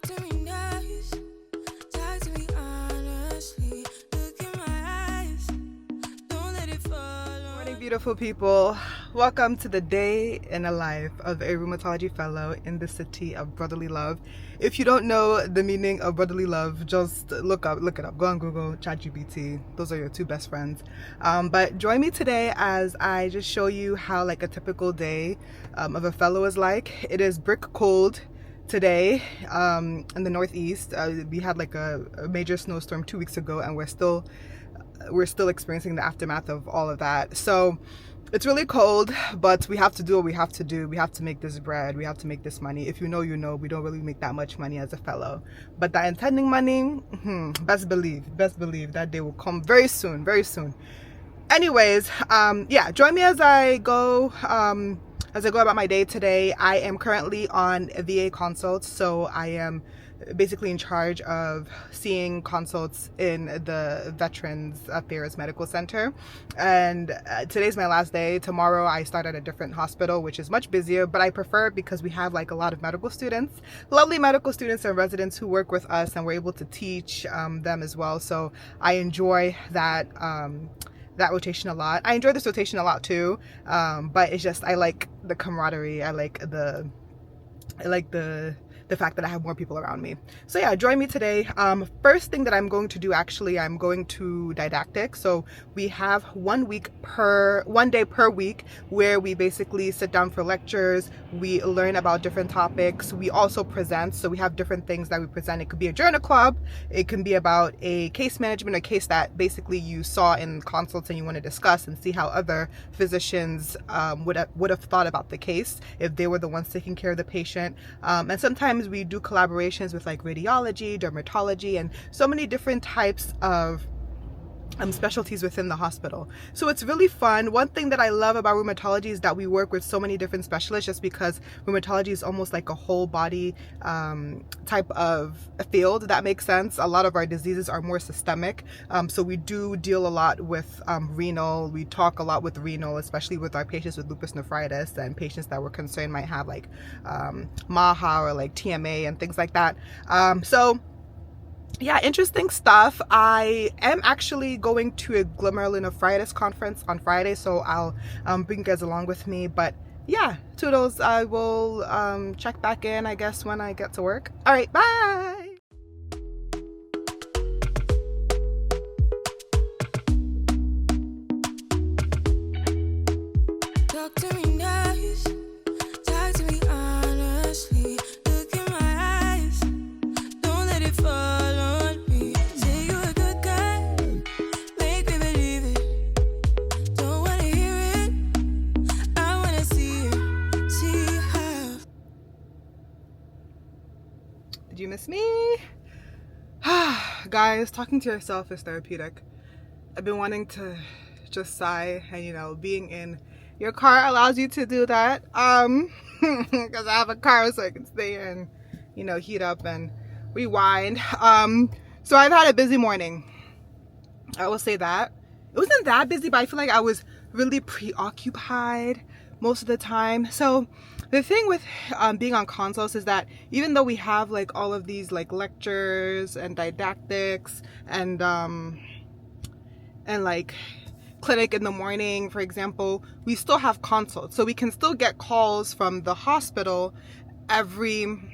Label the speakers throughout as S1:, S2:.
S1: Talk to me nice, talk to me honestly. Look in my eyes, don't let it fall on.
S2: Good morning, beautiful people. Welcome to the day in the life of a rheumatology fellow in the city of brotherly love. If you don't know the meaning of brotherly love, just look it up. Go on Google, ChatGPT. Those are your two best friends. But join me today as I just show you how like a typical day of a fellow is like. It is brick cold today in the Northeast. We had like a major snowstorm 2 weeks ago, and we're still experiencing the aftermath of all of that. So it's really cold, but we have to do what we have to do. We have to make this bread. We have to make this money. If you know, you know, we don't really make that much money as a fellow. But that intending money, best believe that day will come very soon, very soon. Anyways, yeah, join me as I go about my day today. I am currently on a VA consult, so I am basically in charge of seeing consults in the Veterans Affairs Medical Center. And today's my last day. Tomorrow I start at a different hospital, which is much busier, but I prefer it because we have like a lot of medical students, lovely medical students and residents who work with us, and we're able to teach them as well. So I enjoy that rotation a lot. I enjoy this rotation a lot too, but it's just I like the camaraderie. I like the fact that I have more people around me. So yeah, join me today. First thing that I'm going to do, actually, I'm going to didactic. So we have 1 day per week where we basically sit down for lectures. We learn about different topics. We also present. So we have different things that we present. It could be a journal club. It can be about a case management, a case that basically you saw in consults and you want to discuss and see how other physicians would have thought about the case if they were the ones taking care of the patient. And sometimes we do collaborations with like radiology, dermatology, and so many different types of specialties within the hospital. So it's really fun. One thing that I love about rheumatology is that we work with so many different specialists, just because rheumatology is almost like a whole body type of field, if that makes sense. A lot of our diseases are more systemic. So we do deal a lot with renal. We talk a lot with renal, especially with our patients with lupus nephritis and patients that we're concerned might have like MAHA or like TMA and things like that. So yeah, interesting stuff. I am actually going to a glomerular nephritis conference on Friday, so I'll bring you guys along with me. But yeah, toodles. I will check back in, I guess, when I get to work. All right, bye.
S1: Talk to me nice, talk to me honestly. Look in my eyes, don't let it fall on me. Say you a good guy, make me believe it. Don't wanna hear it, I wanna see it. See how.
S2: Did you miss me? Guys, talking to yourself is therapeutic. I've been wanting to just sigh, and being in your car allows you to do that. Because I have a car, so I can stay here and heat up and rewind. So I've had a busy morning. I will say that it wasn't that busy, but I feel like I was really preoccupied most of the time. So the thing with being on consults is that even though we have like all of these like lectures and didactics and like clinic in the morning, for example, we still have consults. So we can still get calls from the hospital anytime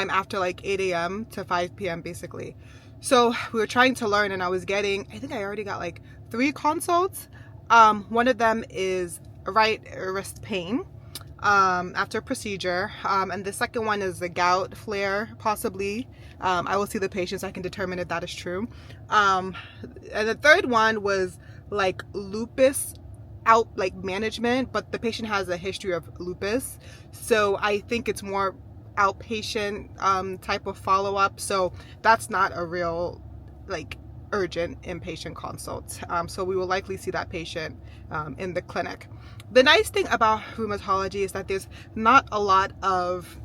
S2: after like 8 a.m. to 5 p.m. basically. So we were trying to learn, and I think I already got like 3 consults. One of them is right wrist pain after a procedure, and the second one is a gout flare, possibly. I will see the patients. I can determine if that is true. And the third one was like lupus management, but the patient has a history of lupus, so I think it's more outpatient type of follow-up. So that's not a real like urgent inpatient consult. So we will likely see that patient in the clinic. The nice thing about rheumatology is that there's not a lot of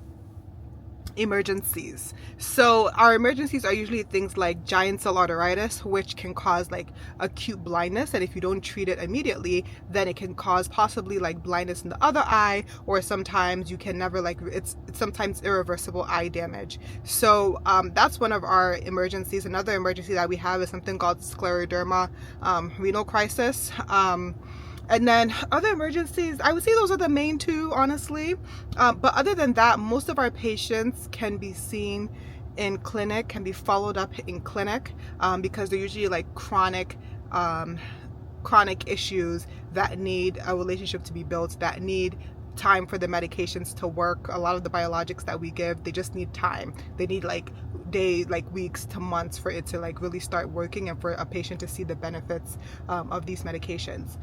S2: emergencies. So our emergencies are usually things like giant cell arteritis, which can cause like acute blindness, and if you don't treat it immediately, then it can cause possibly like blindness in the other eye, or sometimes you can never like it's sometimes irreversible eye damage. So that's one of our emergencies. Another emergency that we have is something called scleroderma renal crisis. And then other emergencies, I would say those are the main two, honestly. But other than that, most of our patients can be seen in clinic, can be followed up in clinic, because they're usually like chronic issues that need a relationship to be built, that need time for the medications to work. A lot of the biologics that we give, they just need time. They need like days, like weeks to months for it to like really start working, and for a patient to see the benefits of these medications.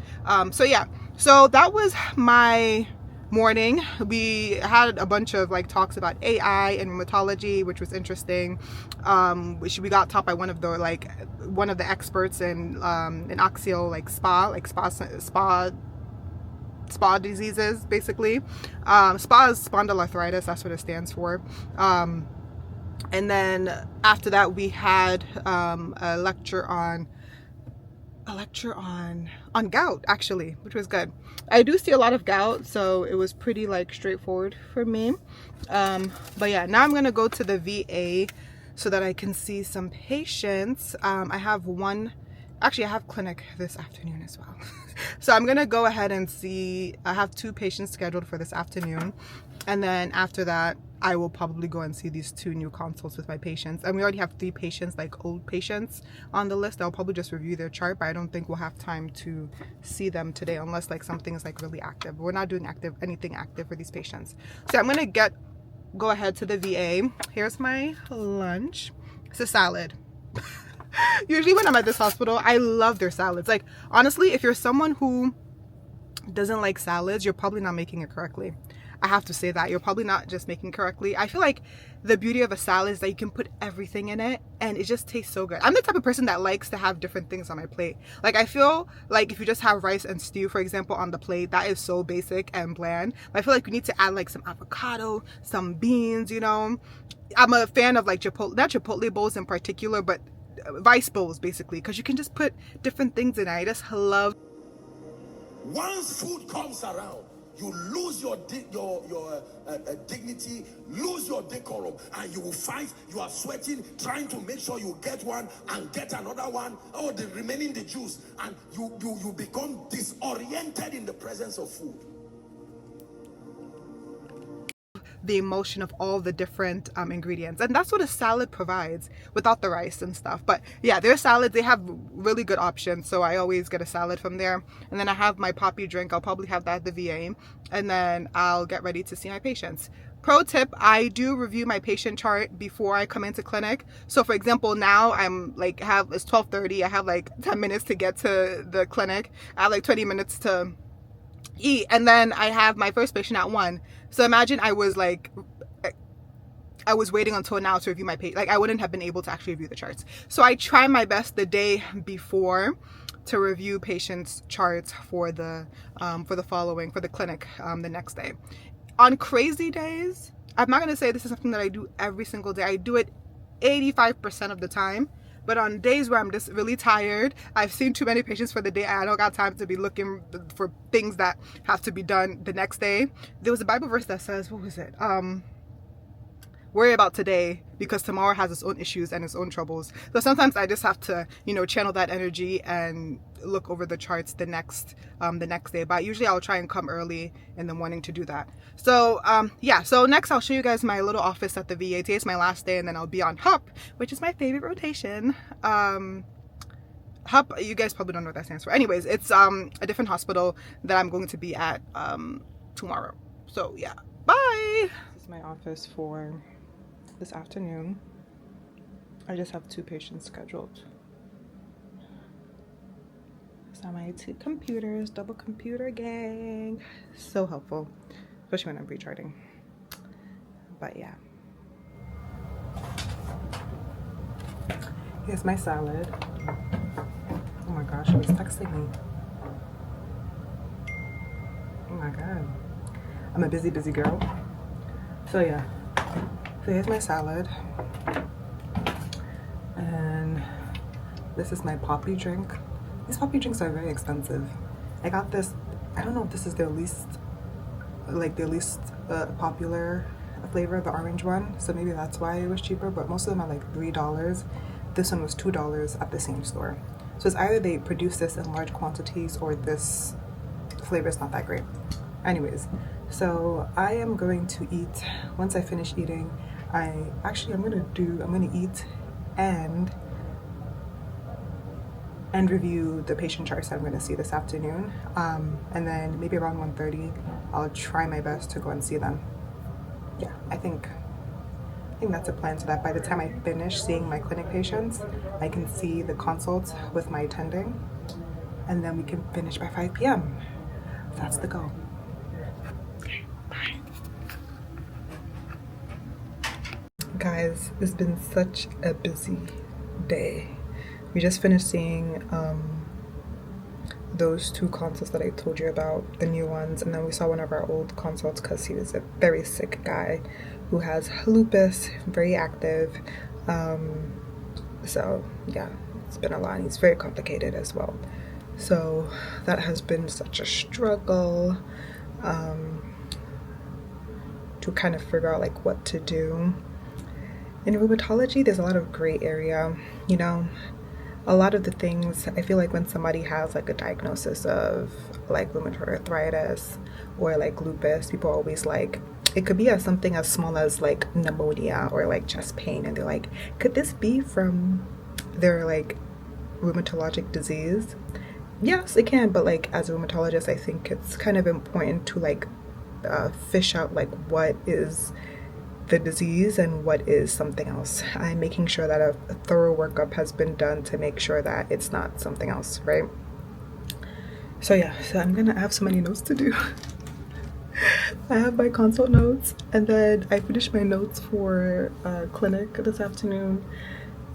S2: So yeah, so that was my morning. We had a bunch of like talks about AI and rheumatology, which was interesting. We got taught by one of the experts in axial like spa diseases, basically. Spa is spondyloarthritis, that's what it stands for. And then after that we had a lecture on gout, actually, which was good. I do see a lot of gout, so it was pretty like straightforward for me. But yeah, now I'm gonna go to the VA so that I can see some patients. I have clinic this afternoon as well. So I'm gonna go ahead and see. I have 2 patients scheduled for this afternoon, and then after that I will probably go and see these 2 new consults with my patients. And we already have 3 patients, like old patients, on the list. I'll probably just review their chart, but I don't think we'll have time to see them today unless like something is like really active. We're not doing anything active for these patients. So I'm gonna go ahead to the VA. Here's my lunch. It's a salad. Usually when I'm at this hospital, I love their salads. Like, honestly, if you're someone who doesn't like salads, you're probably not making it correctly. I have to say that. You're probably not just making correctly. I feel like the beauty of a salad is that you can put everything in it and it just tastes so good. I'm the type of person that likes to have different things on my plate. Like, I feel like if you just have rice and stew, for example, on the plate, that is so basic and bland. But I feel like you need to add like some avocado, some beans, you know. I'm a fan of like not Chipotle bowls in particular, but rice bowls basically, because you can just put different things in it. I just love.
S3: Once food comes around, you lose your dignity, lose your decorum, and you will fight. You are sweating, trying to make sure you get one and get another one, or the remaining the juice, and you become disoriented in the presence of food.
S2: The emotion of all the different ingredients, and that's what a salad provides without the rice and stuff. But yeah, their salads, they have really good options, so I always get a salad from there. And then I have my poppy drink. I'll probably have that at the VA, and then I'll get ready to see my patients. Pro tip, I do review my patient chart before I come into clinic. So for example, now I'm like it's 12:30. I have like 10 minutes to get to the clinic. I have like 20 minutes to eat, and then I have my first patient at 1. So imagine I was waiting until now to review my patient. Like, I wouldn't have been able to actually review the charts. So I try my best the day before to review patients' charts for the clinic the next day. On crazy days, I'm not gonna say this is something that I do every single day. I do it 85% of the time. But on days where I'm just really tired, I've seen too many patients for the day, and I don't got time to be looking for things that have to be done the next day. There was a Bible verse that says, what was it? Worry about today because tomorrow has its own issues and its own troubles. So sometimes I just have to, channel that energy and look over the charts the next day. But usually I'll try and come early in the morning to do that. So yeah, so next I'll show you guys my little office at the VA. Today's my last day, and then I'll be on HUP, which is my favorite rotation. HUP, you guys probably don't know what that stands for. Anyways, it's a different hospital that I'm going to be at tomorrow. So yeah, bye. This is my office for this afternoon. I just have 2 patients scheduled. So my 2 computers, double computer gang. So helpful, especially when I'm recharting. But yeah. Here's my salad. Oh my gosh, she was texting me. Oh my god. I'm a busy girl. So yeah. So here's my salad. And this is my poppy drink. These poppy drinks are very expensive. I got this, I don't know if this is their least popular flavor, the orange one. So maybe that's why it was cheaper, but most of them are like $3. This one was $2 at the same store. So it's either they produce this in large quantities or this flavor is not that great. Anyways, so I am going to eat. Once I finish eating, I'm gonna eat and review the patient charts that I'm going to see this afternoon, and then maybe around 1:30 I'll try my best to go and see them. Yeah, I think that's a plan, so that by the time I finish seeing my clinic patients, I can see the consults with my attending, and then we can finish by 5 p.m. That's the goal. Okay, bye. Guys, it's been such a busy day. We just finished seeing those 2 consults that I told you about, the new ones, and then we saw one of our old consults because he was a very sick guy who has lupus, very active. So yeah, it's been a lot, and he's very complicated as well. So that has been such a struggle to kind of figure out like what to do. In rheumatology, there's a lot of gray area, you know. A lot of the things, I feel like when somebody has like a diagnosis of like rheumatoid arthritis or like lupus, people are always like, it could be as something as small as like pneumonia or like chest pain, and they're like, could this be from their like rheumatologic disease? Yes, it can, but like as a rheumatologist, I think it's kind of important to like fish out like what is the disease and what is something else. I'm making sure that a thorough workup has been done to make sure that it's not something else, right? So yeah, so I have so many notes to do. I have my consult notes, and then I finished my notes for clinic this afternoon,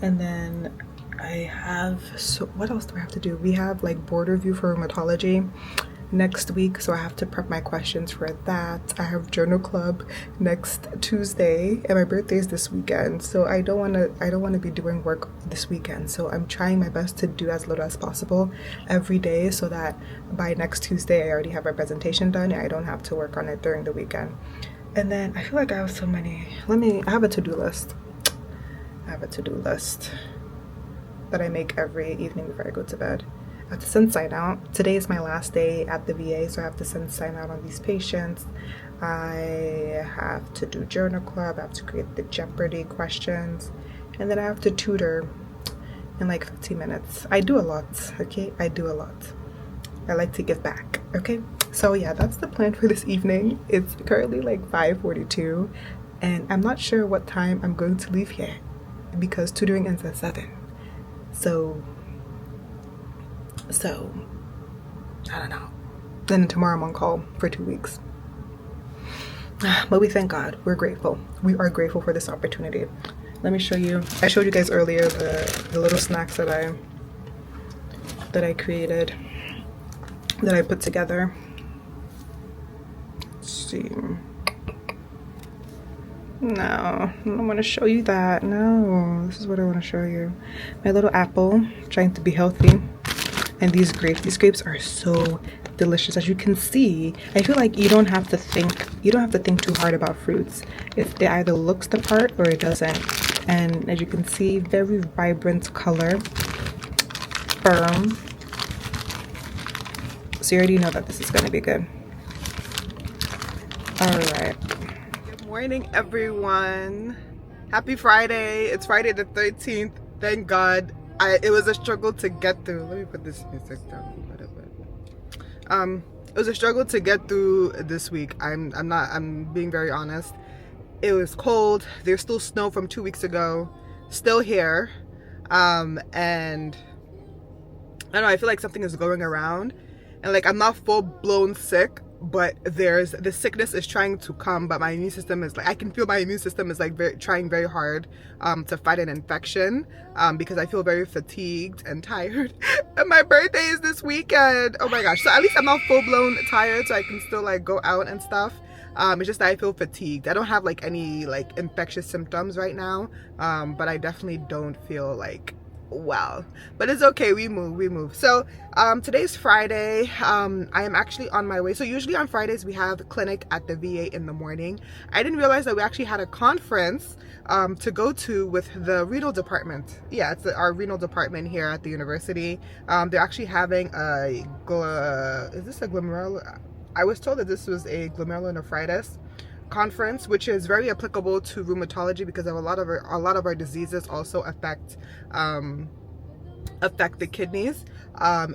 S2: and then I have, so what else do I have to do? We have like board review for rheumatology next week, so I have to prep my questions for that. I have journal club next Tuesday, and my birthday is this weekend, so I don't want to be doing work this weekend. So I'm trying my best to do as little as possible every day, so that by next Tuesday I already have my presentation done and I don't have to work on it during the weekend. And then I feel like I have so many. I have a to-do list. That I make every evening before I go to bed. I have to send sign out. Today is my last day at the VA, so I have to send sign out on these patients. I have to do journal club. I have to create the Jeopardy questions, and then I have to tutor in like 15 minutes. I do a lot, okay? I do a lot. I like to give back, okay? So yeah, that's the plan for this evening. It's currently like 5:42, and I'm not sure what time I'm going to leave here because tutoring ends at 7. So I don't know. Then tomorrow I'm on call for 2 weeks. But we thank God. We're grateful. We are grateful for this opportunity. Let me show you. I showed you guys earlier the little snacks that I created, that I put together. Let's see. No, I don't want to show you that. No, this is what I want to show you. My little apple, trying to be healthy. And these grapes. These grapes are so delicious. As you can see, I feel like you don't have to think too hard about fruits. It either looks the part or it doesn't. And as you can see, very vibrant color, firm. So you already know that this is going to be good. All right. Good morning, everyone. Happy Friday. It's Friday the 13th. Thank God. It was a struggle to get through. Let me put this music down a little bit. It was a struggle to get through this week. I'm being very honest. It was cold. There's still snow from 2 weeks ago, still here. And I don't know, I feel like something is going around, and like I'm not full blown sick, but the sickness is trying to come, but my immune system is like, I can feel my immune system is like trying very hard to fight an infection, because I feel very fatigued and tired. And my birthday is this weekend. Oh my gosh. So at least I'm not full blown tired, so I can still like go out and stuff. It's just that I feel fatigued. I don't have like any like infectious symptoms right now, but I definitely don't feel like well, but it's okay. We move. So today's Friday. I am actually on my way. So usually on Fridays we have clinic at the VA in the morning. I didn't realize that we actually had a conference to go to with the renal department. Yeah, it's our renal department here at the university. They're actually having is this a glomerular? I was told that this was a glomerulonephritis conference, which is very applicable to rheumatology because of a lot of our diseases also affect the kidneys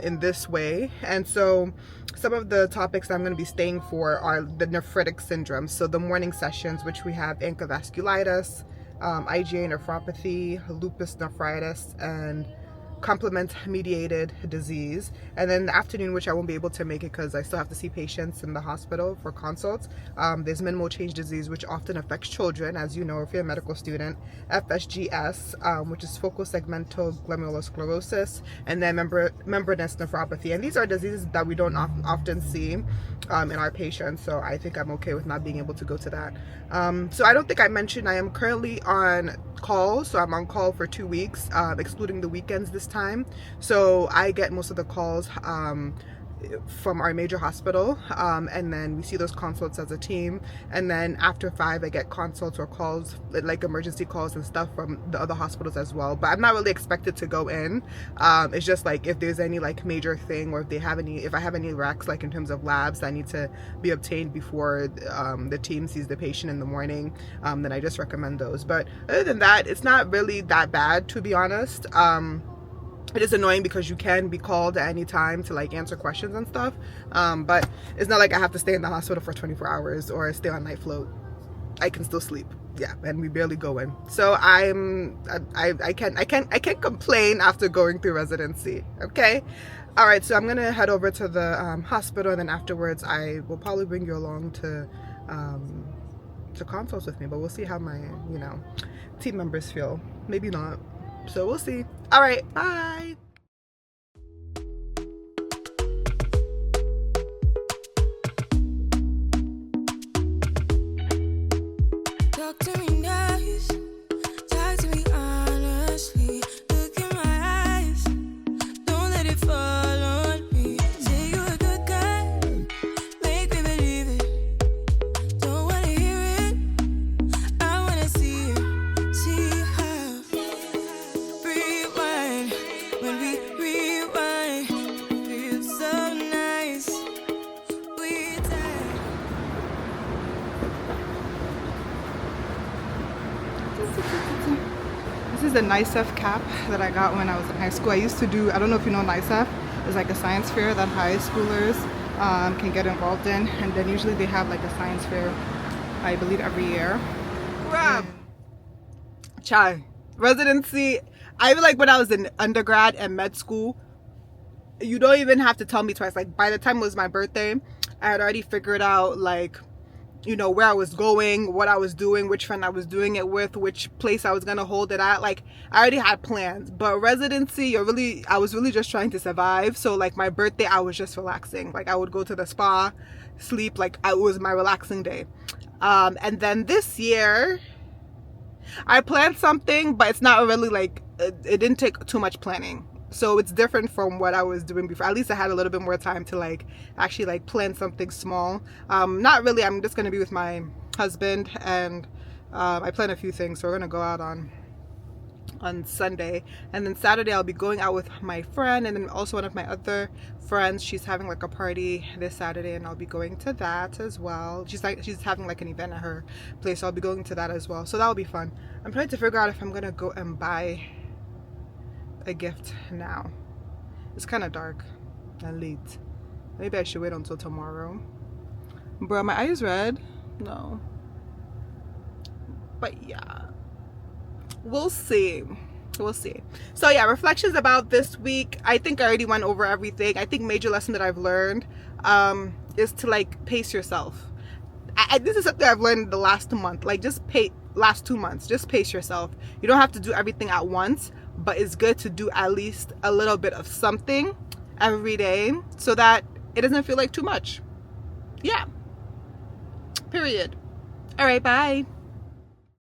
S2: in this way. And so some of the topics that I'm going to be staying for are the nephritic syndromes. So the morning sessions, which we have ANCA vasculitis, IgA nephropathy, lupus nephritis, and complement mediated disease. And then the afternoon, which I won't be able to make it because I still have to see patients in the hospital for consults, there's minimal change disease, which often affects children, as you know if you're a medical student, FSGS, which is focal segmental glomerulosclerosis, and then membranous nephropathy. And these are diseases that we don't often see in our patients, so I think I'm okay with not being able to go to that. So I don't think I mentioned I am currently on call, so I'm on call for 2 weeks, excluding the weekends this time. So I get most of the calls from our major hospital, and then we see those consults as a team, and then after 5 I get consults or calls, like emergency calls and stuff, from the other hospitals as well. But I'm not really expected to go in. It's just like if there's any like major thing, or if I have any recs, like in terms of labs that need to be obtained before the team sees the patient in the morning, then I just recommend those. But other than that, it's not really that bad, to be honest. It is annoying because you can be called at any time to like answer questions and stuff, but it's not like I have to stay in the hospital for 24 hours or stay on night float. I can still sleep. Yeah, and we barely go in, so I can't complain after going through residency. Okay, all right, so I'm gonna head over to the hospital, and then afterwards I will probably bring you along to consults with me, but we'll see how my team members feel. Maybe not. So we'll see. All right, bye.
S1: Talk to me nice, talk to me honestly. Look in my eyes, don't let it fall on me. Say you're a good guy, make me believe it. Don't wanna hear it, I wanna see it. See how rewind, when we rewind, feels so nice. We die.
S2: This is the NICEF cap that I got when I was in high school. I used to do, I don't know if you know NICEF, it's like a science fair that high schoolers can get involved in, and then usually they have like a science fair, I believe, every year. Chai, residency, I feel like when I was in undergrad and med school, you don't even have to tell me twice. Like by the time it was my birthday, I had already figured out like, where I was going, what I was doing, which friend I was doing it with, which place I was gonna hold it at. Like I already had plans. But residency, I was really just trying to survive. So like my birthday, I was just relaxing. Like I would go to the spa, sleep, like it was my relaxing day. And then this year I planned something, but it's not really like, it didn't take too much planning. So it's different from what I was doing before. At least I had a little bit more time to like actually like plan something small. Not really, I'm just gonna be with my husband, and I plan a few things. So we're gonna go out on Sunday, and then Saturday I'll be going out with my friend, and then also one of my other friends. She's having like a party this Saturday, and I'll be going to that as well. She's having like an event at her place, so I'll be going to that as well. So that'll be fun. I'm trying to figure out if I'm gonna go and buy a gift now. It's kind of dark and late. Maybe I should wait until tomorrow. Bro, my eyes red? No. But yeah, we'll see. So yeah, reflections about this week. I think I already went over everything. I think major lesson that I've learned is to like pace yourself. This is something I've learned the last month. Like last 2 months, just pace yourself. You don't have to do everything at once, but it's good to do at least a little bit of something every day so that it doesn't feel like too much. Yeah. Period. All right, bye.